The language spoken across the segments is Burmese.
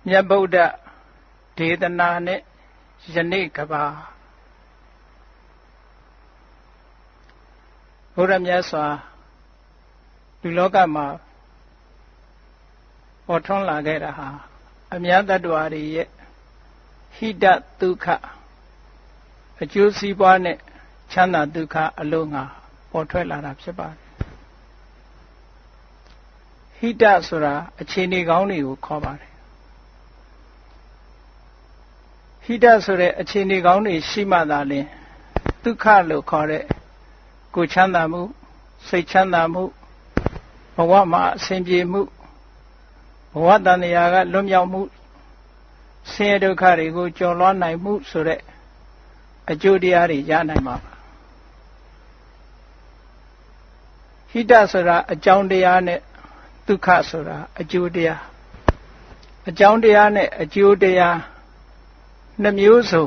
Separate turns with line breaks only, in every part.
မြတ်ဗုဒ္ဓဒေသနာနဲ့ယနေ့ကဘာဘုရားမြတ်စွာလူလောကမှာပေါ်ထွန်းလာခဲ့တာဟာအများတ attva တွေရဲ့ဟိတဒုက္ခအကျိုးစီးပွားနဲ့ချမ်းသာဒုက္ခအလုံးငါပေါ်ထွက်လာတာဖြစ်ပါတယ်ဟိတဆိုတာအခြေအနေကောင်းတွေကိုခေါ်ပါတယ်ဟိတဆိုတဲ့အခြေအနေကောင်းတွေရှိမှသာလျှင်ဒုက္ခလို့ခေါ်တဲ့ကိုယ်ချမ်းသာမှုစိတ်ချမ်းသာမှုဘဝမှာအဆင်ပြေမှုဘဝတန်တရားကလွတ်မြောက်မှုဆင်းရဲဒုက္ခတွေကိုကျော်လွှားနိုင်မှုဆိုတဲ့အကျိုးတရားတွေရနိုင်မှာပါဟိတဆိုတာအကြောင်းတရားနဲ့ဒုက္ခဆိုတာအကျိုးတရားအကြောင်းတရားနဲ့အကျိုးတရားနှမျိုးစုံ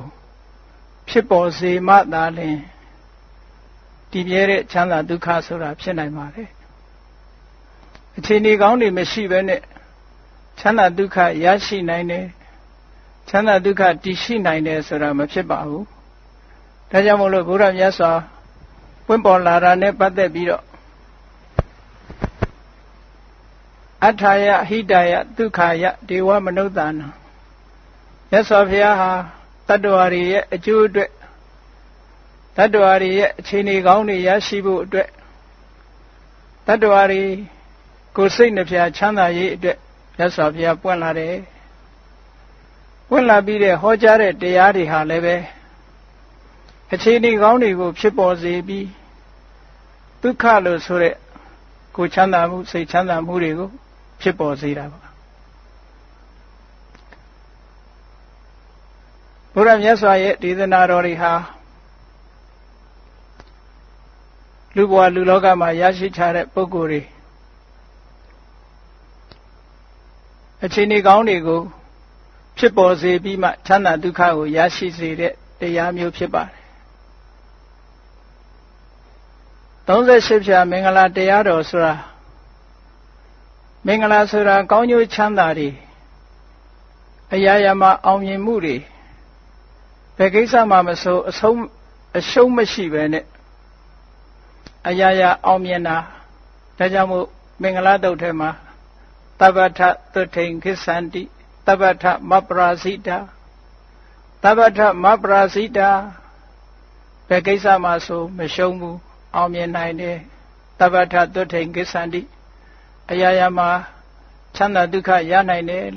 ဖြစ်ပေါ်စေမှသာလျှင်တည်မြဲတဲ့ချမ်းသာဒုက္ခဆိုတာဖြစ်နိုင်ပါတယ်အခြေအနေကောင်းတွေမရှိဘဲနဲ့ချမ်းသာဒုက္ခရရှိနိုင်တယ်ချမ်းသာဒုက္ခတည်ရှိနိုင်တယ်ဆိုတာမဖြစ်ပါဘူးဒါကြောင့်မို့လို့ဘုရားမြတ်စွာပွင့်ပေါ်လာတာနဲ့ပတ်သက်ပြီးတော့အထာယဟိတယဒုက္ခယဒေဝမနုဿာနံမြတ်စွာဘုရားဟာတတ္တဝါတွေရဲ့အကျိုးအတွက်တတ္တဝါတွေရဲ့အခြေအနေကောင်းတွေရရှိဖို့အတွက်တတ္တဝါတွေကိုယ်စိတ်နှပြချမ်းသာရေးအတွက်မြတ်စွာဘုရားပွင့်လာတယ်ပွင့်လာပြီးတဲ့ဟောကြားတဲ့တရားတွေဟာလည်းပဲအခြေအနေကောင်းတွေကိုဖြစ်ပေါ်စေပြီးဒုက္ခလို့ဆိုတဲ့ကိုယ်ချမ်းသာမှုစိတ်ချမ်းသာမှုတွေကိုဖြစ်ပေါ်စေတာပါဘုရားမြတ်စွာရဲ့ဒေသနာတော်တွေဟာလူဘဝလူလောကမှာရရှိထားတဲ့ပုဂ္ဂိုလ်တွေအခြေအနေကောင်းတွေကိုဖြစ်ပေါ်စေပြီးမှချမ်းသာဒုက္ခကိုရရှိစေတဲ့တရားမျိုးဖြစ်ပါတယ်38ဖြာမင်္ဂလာတရားတော်ဆိုတာမင်္ဂလာဆိုတာကောင်းကျိုးချမ်းသာတွေအရာရာမှာအောင်မြင်မှုတွေဘယ်ကိစ္စမှမဆိုအရှုံးမရှိပဲနဲ့အရာရာအောင်မြင်တာဒါကြောင့်မို့မင်္ဂလာတုတ်ထဲမှာသဗ္ဗထသုထိန်ခိသန္တိသဗ္ဗထမပ္ပရာဇိတာသဗ္ဗထမပ္ပရာဇိတာဘယ်ကိစ္စမှဆိုမရှုံးဘူးအောင်မြင်နိုင်တယ်သဗ္ဗထသုထိန်ခိသန္တိအရာရာမှာချမ်းသာဒုက္ခရနိုင်တယ်